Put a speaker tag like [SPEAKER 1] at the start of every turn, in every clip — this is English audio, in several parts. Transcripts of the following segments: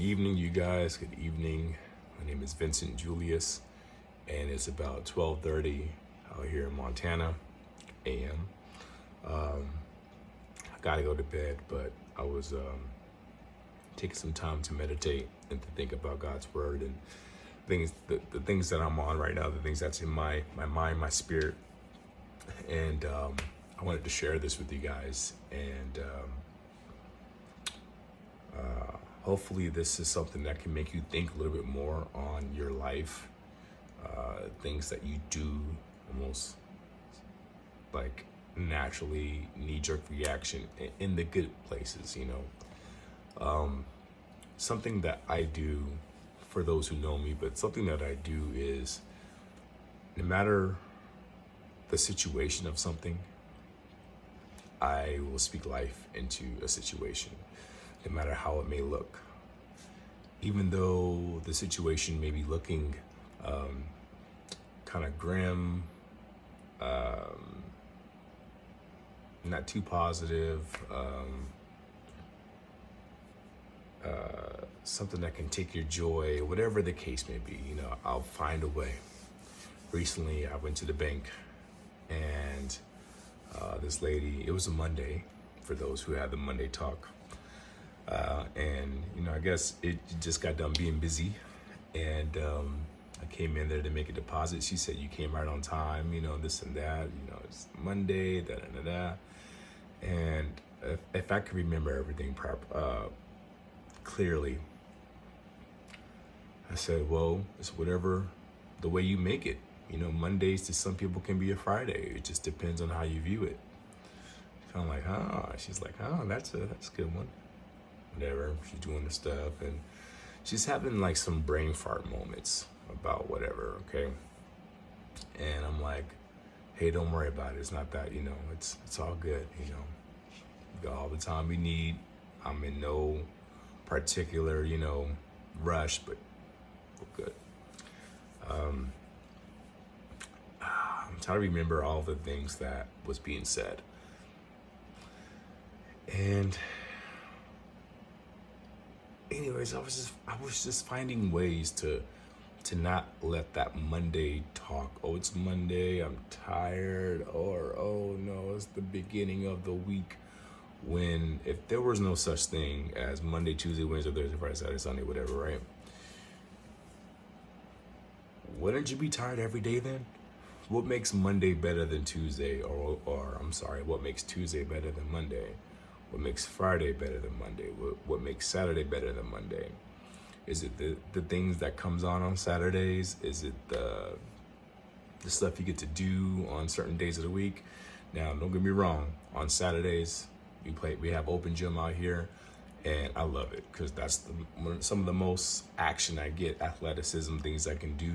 [SPEAKER 1] evening, you guys. Good evening. My name is Vincent Julius, and it's about 12:30 out here in Montana, a.m. I gotta go to bed, but I was taking some time to meditate and to think about God's word and the things that I'm on right now, the things that's in my mind, my spirit, and I wanted to share this with you guys, and hopefully this is something that can make you think a little bit more on your life, things that you do almost like naturally knee-jerk reaction in the good places, something that I do, for those who know me, but something that I do is, no matter the situation of something, I will speak life into a situation, no matter how it may look. Even though the situation may be looking kind of grim, not too positive, something that can take your joy, whatever the case may be, I'll find a way. Recently, I went to the bank, and this lady, it was a Monday, for those who had the Monday talk, and I guess it just got done being busy, and I came in there to make a deposit. She said, "You came right on time, this and that, it's Monday, da da da da." And if I could remember everything clearly, I said, well, it's whatever, the way you make it. Mondays to some people can be a Friday. It just depends on how you view it. So I'm like, she's like, that's a good one. Whatever, she's doing her stuff, and she's having like some brain fart moments about whatever, okay? And I'm like, hey, don't worry about it. It's not that, it's all good, We got all the time we need. I'm in no particular, rush, but we're good. I'm trying to remember all the things that was being said. And anyways, I was just finding ways to not let that Monday talk, oh, it's Monday, I'm tired, or oh no, it's the beginning of the week, when if there was no such thing as Monday, Tuesday, Wednesday, Thursday, Friday, Saturday, Sunday, whatever, right? Wouldn't you be tired every day then? What makes Monday better than Tuesday, or I'm sorry, what makes Tuesday better than Monday? What makes Friday better than Monday? What makes Saturday better than Monday? Is it the things that comes on Saturdays? Is it the stuff you get to do on certain days of the week? Now, don't get me wrong. On Saturdays, we have open gym out here, and I love it because that's some of the most action I get, athleticism, things I can do.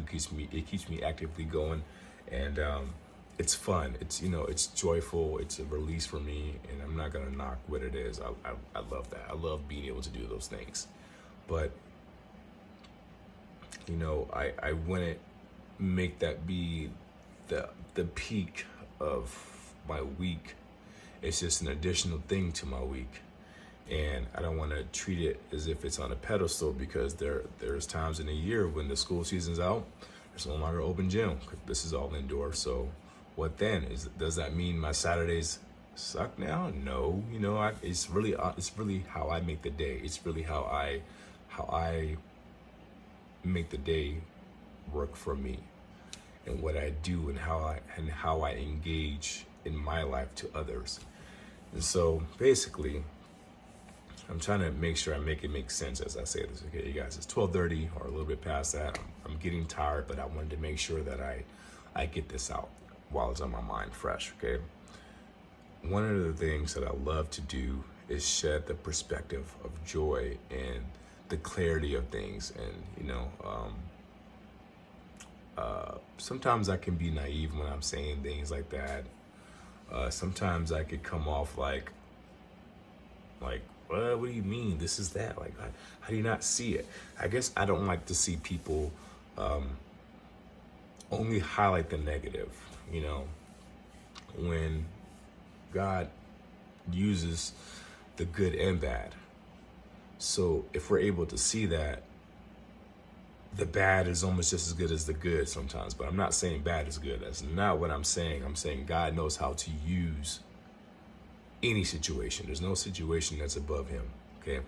[SPEAKER 1] It keeps me actively going, and it's fun. It's it's joyful. It's a release for me, and I'm not gonna knock what it is. I love that. I love being able to do those things, but I wouldn't make that be the peak of my week. It's just an additional thing to my week, and I don't want to treat it as if it's on a pedestal, because there's times in the year when the school season's out, there's no longer open gym. This is all indoor. So what then? Does that mean my Saturdays suck now? No, it's really how I make the day. It's really how I make the day work for me, and what I do, and how I engage in my life to others. And so basically, I'm trying to make sure I make it make sense as I say this. Okay, you guys, it's 12:30 or a little bit past that. I'm getting tired, but I wanted to make sure that I get this out while it's on my mind fresh, okay? One of the things that I love to do is shed the perspective of joy and the clarity of things. And sometimes I can be naive when I'm saying things like that. Sometimes I could come off like, what do you mean? This is that. Like, how do you not see it? I guess I don't like to see people only highlight the negative, when God uses the good and bad. So if we're able to see that, the bad is almost just as good as the good sometimes. But I'm not saying bad is good. That's not what I'm saying. I'm saying God knows how to use any situation. There's no situation that's above him. Okay.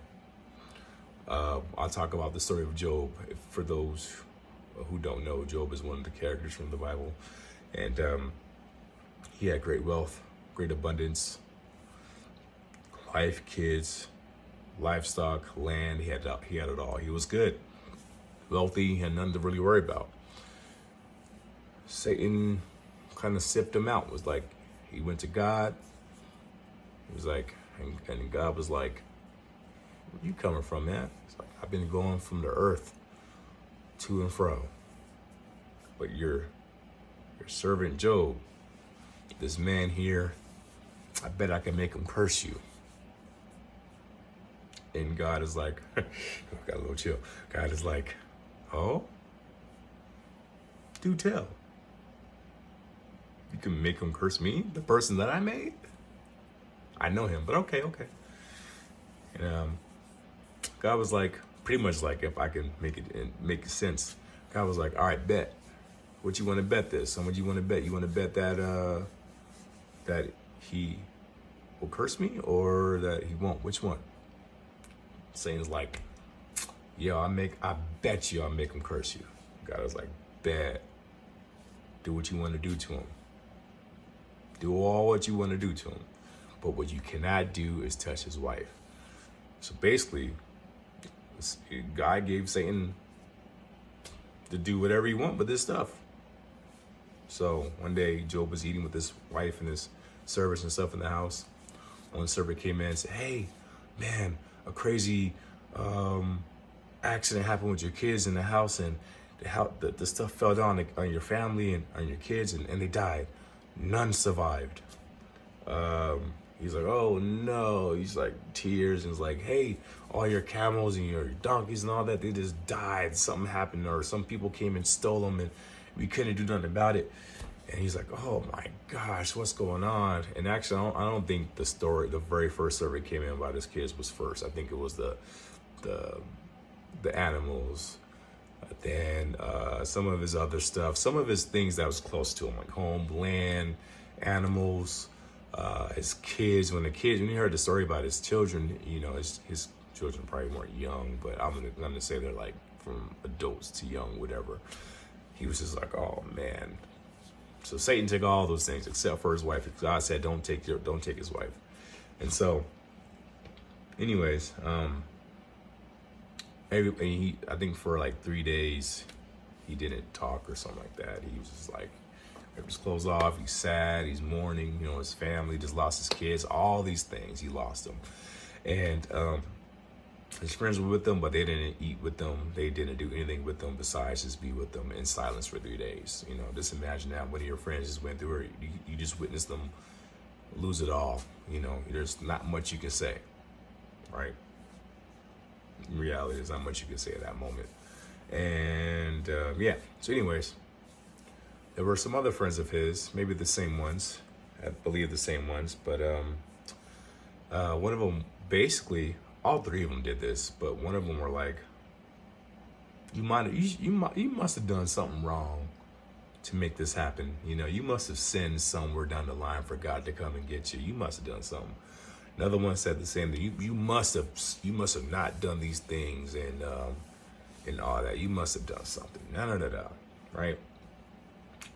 [SPEAKER 1] I'll talk about the story of Job. For those who don't know, Job is one of the characters from the Bible. And he had great wealth, great abundance, wife, kids, livestock, land. He had it all. He was good, wealthy, and nothing to really worry about. Satan kind of sipped him out. Was like, he went to God. He was like, and God was like, "Where you coming from, man?" It's like, "I've been going from the earth to and fro. But your servant Job, this man here, I bet I can make him curse you." And God is like, got a little chill. God is like, "Oh, do tell. You can make him curse me, the person that I made? I know him, but okay. And God was like, pretty much like, if I can make sense, God was like, "All right, bet. What you want to bet this? And what you want to bet? You want to bet that that he will curse me or that he won't? Which one?" Satan's like, "Yo, I bet you I'll make him curse you." God was like, "Bet. Do what you want to do to him. Do all what you want to do to him. But what you cannot do is touch his wife." So basically, God gave Satan to do whatever he want with this stuff. So one day, Job was eating with his wife and his servants and stuff in the house. One servant came in and said, "Hey, man, a crazy accident happened with your kids in the house, and the stuff fell down on your family and on your kids, and they died. None survived." He's like, "Oh no." He's like, tears, and he's like, "Hey, all your camels and your donkeys and all that, they just died. Something happened, or some people came and stole them, and we couldn't do nothing about it." And he's like, "Oh my gosh, what's going on?" And actually, I don't think the very first survey came in about his kids was first. I think it was the animals. Then some of his other stuff, some of his things that was close to him, like home, land, animals, his kids. When you heard the story about his children, his children probably weren't young, but I'm gonna say they're like from adults to young, whatever. He was just like, "Oh man." So Satan took all those things except for his wife. God said, don't take his wife. And so, anyways, I think for like 3 days, he didn't talk or something like that. He was just like, ripped his clothes off. He's sad. He's mourning. His family just lost his kids. All these things, he lost them. And his friends were with them, but they didn't eat with them. They didn't do anything with them besides just be with them in silence for 3 days. Just imagine that one of your friends just went through it. You just witnessed them lose it all. There's not much you can say, right? In reality, there's not much you can say at that moment. And yeah. So anyways, there were some other friends of his, maybe the same ones. I believe the same ones, but one of them, basically, all three of them did this, but one of them were like, you must have done something wrong to make this happen. You must have sinned somewhere down the line for God to come and get you. You must have done something. Another one said the same thing. You must have not done these things and all that. You must have done something. No, right?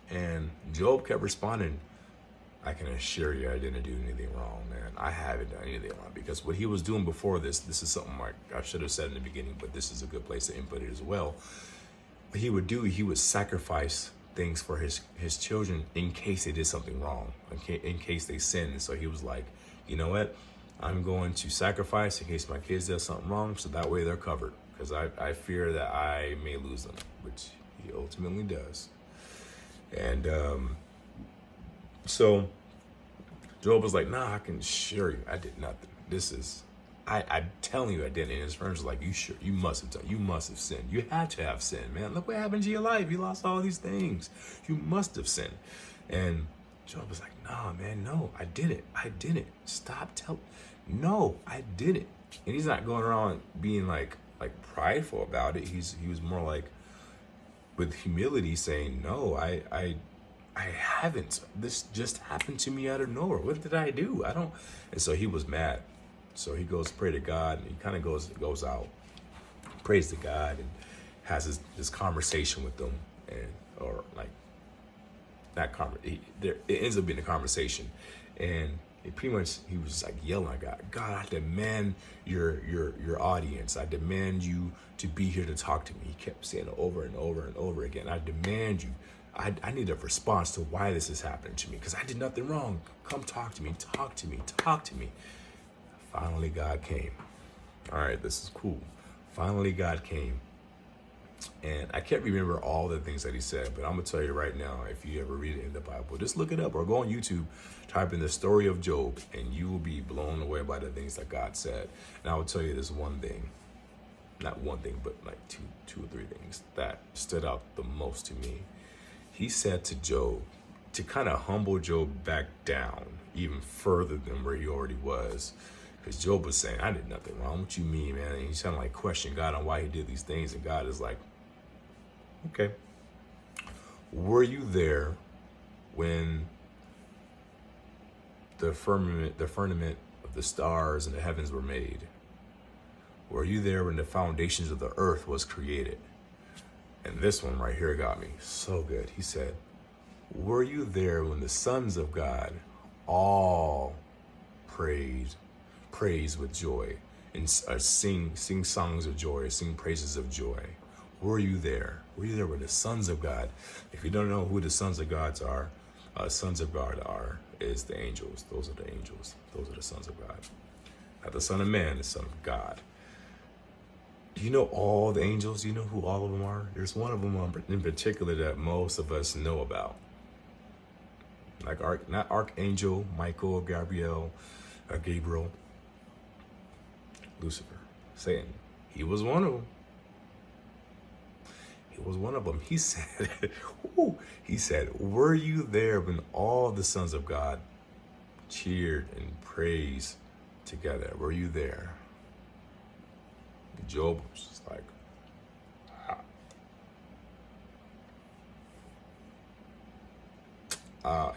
[SPEAKER 1] And Job kept responding, "I can assure you I didn't do anything wrong, man. I haven't done anything wrong." Because what he was doing before this is something like I should have said in the beginning, but this is a good place to input it as well. What he would sacrifice things for his children in case they did something wrong, in case they sinned. So he was like, "You know what? I'm going to sacrifice in case my kids did something wrong, so that way they're covered. Because I fear that I may lose them," which he ultimately does. And so Job was like, "Nah, I can assure you I did nothing. I'm telling you I didn't." And his friends were like, "You sure? You must have done. You must have sinned. You had to have sinned, man. Look what happened to your life. You lost all these things. You must have sinned." And Job was like, "Nah, man, no, I didn't. Stop telling. No, I didn't. And he's not going around being like prideful about it. He was more like with humility saying, no, I haven't. This just happened to me out of nowhere. What did I do? I don't. And so he was mad. So he goes pray to God, and he kind of goes out, prays to God, and has this conversation with them, and or like that it ends up being a conversation, and he was just like yelling at God. God, I demand your audience. I demand you to be here to talk to me. He kept saying it over and over and over again. I demand you. I need a response to why this is happening to me, because I did nothing wrong. Come talk to me, talk to me, talk to me. Finally, God came. All right, this is cool. Finally, God came. And I can't remember all the things that he said, but I'm going to tell you right now, if you ever read it in the Bible, just look it up or go on YouTube, type in the story of Job, and you will be blown away by the things that God said. And I will tell you this one thing, not one thing, but like two or three things that stood out the most to me. He said to Job, to kind of humble Job back down even further than where he already was. Because Job was saying, I did nothing wrong. What you mean, man? And he's trying to like question God on why he did these things. And God is like, okay. Were you there when the firmament of the stars and the heavens were made? Were you there when the foundations of the earth was created? And this one right here got me so good. He said, were you there when the sons of God all praise with joy and sing songs of joy, sing praises of joy? Were you there? Were you there when the sons of God? If you don't know who the sons of God are, is the angels. Those are the angels. Those are the sons of God. Not the Son of Man, the Son of God. Do you know all the angels? Do you know who all of them are? There's one of them in particular that most of us know about. Like not Archangel, Michael, Gabriel, Lucifer, Satan. He was one of them. He was one of them. He said, were you there when all the sons of God cheered and praised together? Were you there? Job was just like,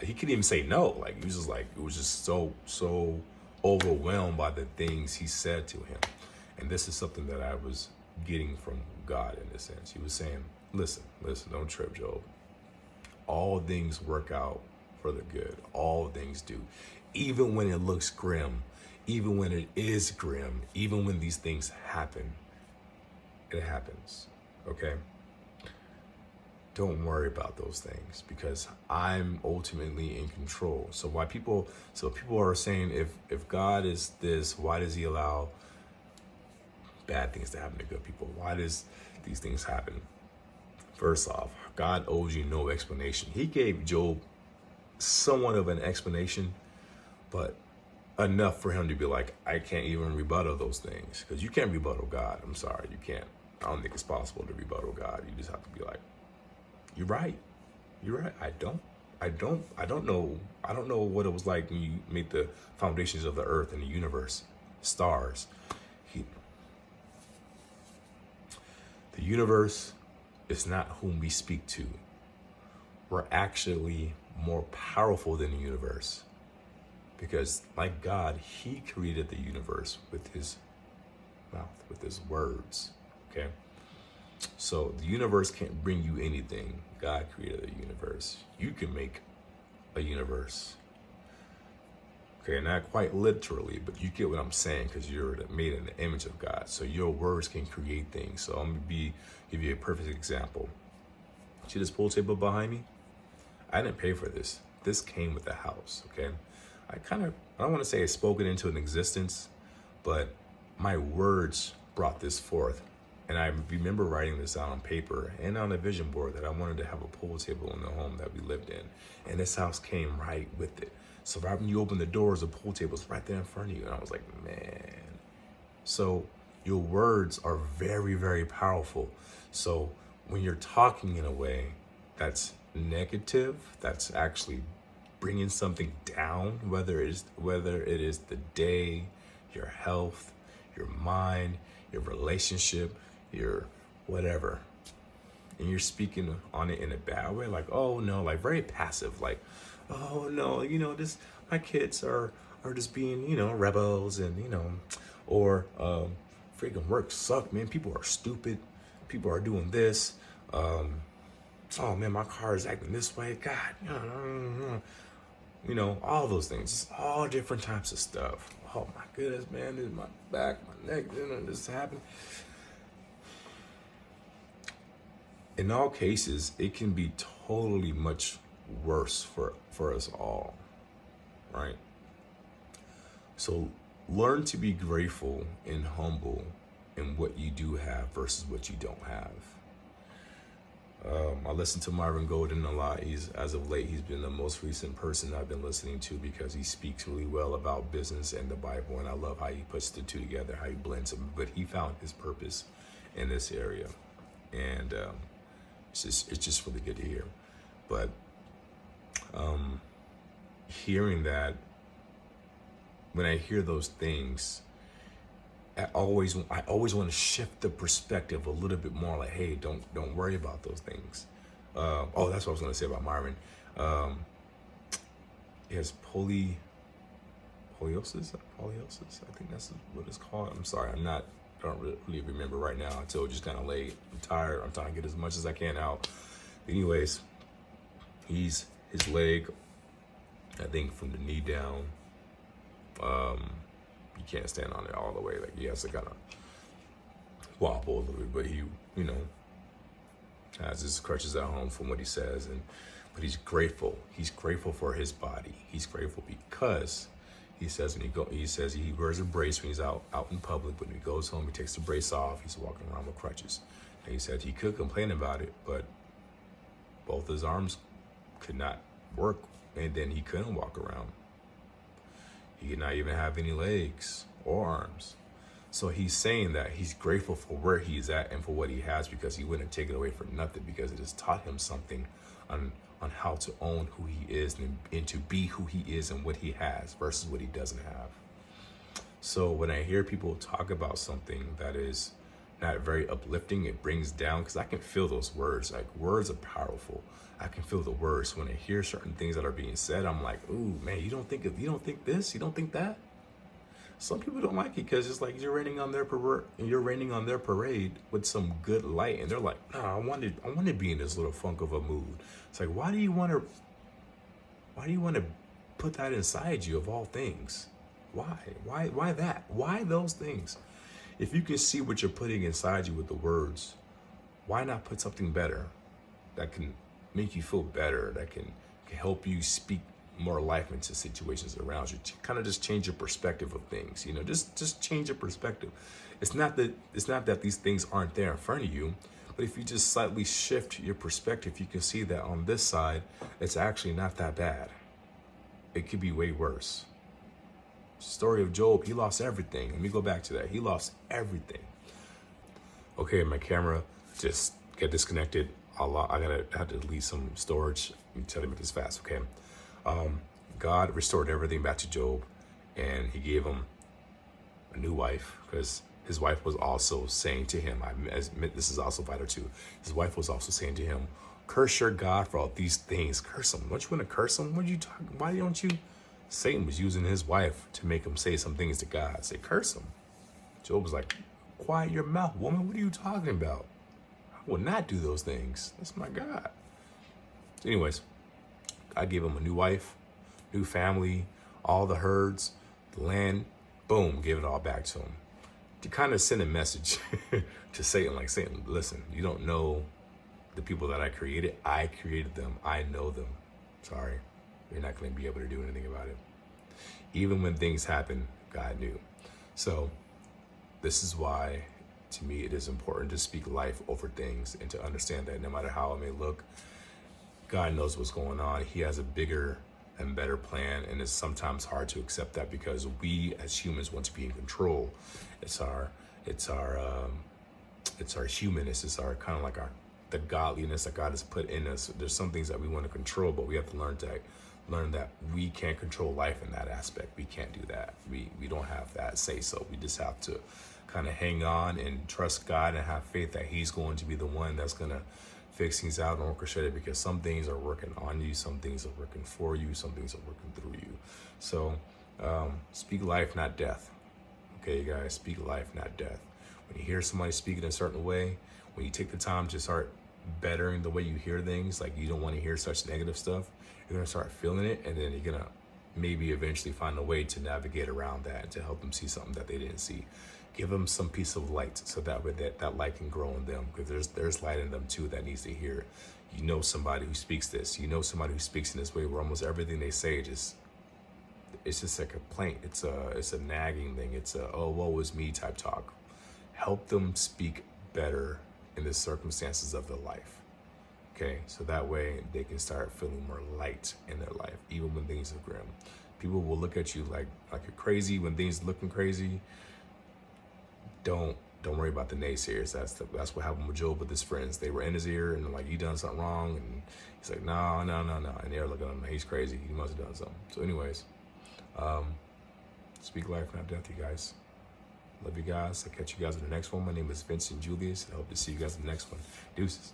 [SPEAKER 1] he couldn't even say no. Like, he was just like, it was just so overwhelmed by the things he said to him. And this is something that I was getting from God in a sense. He was saying, listen, don't trip, Job. All things work out for the good. All things do. Even when it looks grim, even when it is grim, even when these things happen, it happens, okay? Don't worry about those things because I'm ultimately in control. So people are saying, if God is this, why does he allow bad things to happen to good people? Why does these things happen? First off, God owes you no explanation. He gave Job somewhat of an explanation, but enough for him to be like, I can't even rebuttal those things, because you can't rebuttal God. I'm sorry, you can't. I don't think it's possible to rebuttal God. You just have to be like, you're right. I don't know what it was like when you made the foundations of the earth and the universe, stars. The universe is not whom we speak to. We're actually more powerful than the universe. Because like God, he created the universe with his mouth, with his words, okay? So the universe can't bring you anything. God created the universe. You can make a universe. Okay, not quite literally, but you get what I'm saying, because you're made in the image of God. So your words can create things. So I'm gonna give you a perfect example. See this pool table behind me? I didn't pay for this. This came with the house, okay? I don't want to say I spoke it into an existence, but my words brought this forth. And I remember writing this out on paper and on a vision board that I wanted to have a pool table in the home that we lived in. And this house came right with it. So right when you open the doors, the pool table's right there in front of you. And I was like, man. So your words are very, very powerful. So when you're talking in a way that's negative, that's actually bringing something down, whether it is the day, your health, your mind, your relationship, your whatever. And you're speaking on it in a bad way, like, oh no, like very passive, like, oh no, this my kids are just being, rebels, and or freaking work suck, man. People are stupid. People are doing this. Oh man, my car is acting this way. God, all those things, all different types of stuff. Oh my goodness, man, this is my back, my neck, this happened. In all cases, it can be totally much worse for us all, right? So learn to be grateful and humble in what you do have versus what you don't have. I listen to Myron Golden a lot. As of late, he's been the most recent person I've been listening to because he speaks really well about business and the Bible, and I love how he puts the two together, how he blends them. But he found his purpose in this area, and it's just really good to hear. But hearing that, when I hear those things, I always want to shift the perspective a little bit more. Like, hey, don't worry about those things. That's what I was going to say about Myron. He has poliosis. I think that's what it's called. I'm sorry, I don't really remember right now. I told you, just kind of late. I'm tired. I'm trying to get as much as I can out. Anyways, his leg, I think from the knee down, he can't stand on it all the way. Like, he has to kind of wobble a little bit, but he, has his crutches at home from what he says. But he's grateful. He's grateful for his body. He's grateful because he says he wears a brace when he's out in public, but when he goes home, he takes the brace off. He's walking around with crutches. And he said he could complain about it, but both his arms could not work, and then he couldn't walk around. He could not even have any legs or arms. So he's saying that he's grateful for where he's at and for what he has, because he wouldn't take it away for nothing, because it has taught him something on how to own who he is and to be who he is and what he has versus what he doesn't have. So when I hear people talk about something that is not very uplifting, it brings down, because I can feel those words. Like, words are powerful. I can feel the words. When I hear certain things that are being said, I'm like, ooh, man, you don't think this, you don't think that. Some people don't like it because it's like you're raining on their parade with some good light, and they're like, no, I want to be in this little funk of a mood. It's like, why do you want to put that inside you of all things? Why that? Why those things? If you can see what you're putting inside you with the words, why not put something better that can make you feel better, that can help you speak more life into situations around you, to kind of just change your perspective of things. Just change your perspective. It's not that these things aren't there in front of you, but if you just slightly shift your perspective, you can see that on this side, it's actually not that bad. It could be way worse. Story of Job, he lost everything. Let me go back to that. He lost everything. Okay, my camera just got disconnected. I had to delete some storage. Let me tell you this fast, okay? God restored everything back to Job, and he gave him a new wife, because his wife was also saying to him, this is also vital too, his wife was also saying to him, curse your God for all these things. Curse him. Don't you want to curse him? Why don't you? Satan was using his wife to make him say some things to God. Say, curse him. Job was like, quiet your mouth, woman. What are you talking about? I will not do those things. That's my God. So anyways, God gave him a new wife, new family, all the herds, the land, boom, gave it all back to him. To kind of send a message to Satan, like, Satan, listen, you don't know the people that I created. I created them. I know them. Sorry, you're not going to be able to do anything about it. Even when things happen, God knew. So this is why, to me, it is important to speak life over things and to understand that no matter how it may look, God knows what's going on. He has a bigger and better plan, and it's sometimes hard to accept that because we as humans want to be in control. It's our humanness. It's our kind of like the godliness that God has put in us. There's some things that we want to control, but we have to learn that we can't control life in that aspect. We can't do that. We don't have that say so. We just have to kind of hang on and trust God and have faith that He's going to be the one that's going to fix things out and orchestrate it, because some things are working on you, some things are working for you, some things are working through you. So speak life, not death. Okay, you guys, speak life, not death. When you hear somebody speak in a certain way, when you take the time to start bettering the way you hear things, like you don't want to hear such negative stuff, you're going to start feeling it, and then you're going to maybe eventually find a way to navigate around that and to help them see something that they didn't see. Give them some piece of light, so that way that light can grow in them, because there's light in them too that needs to hear. You know somebody who speaks this. You know somebody who speaks in this way, where almost everything they say it's just a complaint. It's a nagging thing. It's a, oh, woe is me type talk. Help them speak better in the circumstances of their life. Okay, so that way they can start feeling more light in their life, even when things are grim. People will look at you like you're crazy when things are looking crazy. Don't worry about the naysayers. That's what happened with Job with his friends. They were in his ear and like, you done something wrong, and he's like, no, and they're looking at him, he's crazy. He must have done something. So, anyways, speak life, not death, you guys. Love you guys. I'll catch you guys in the next one. My name is Vincent Julius. I hope to see you guys in the next one. Deuces.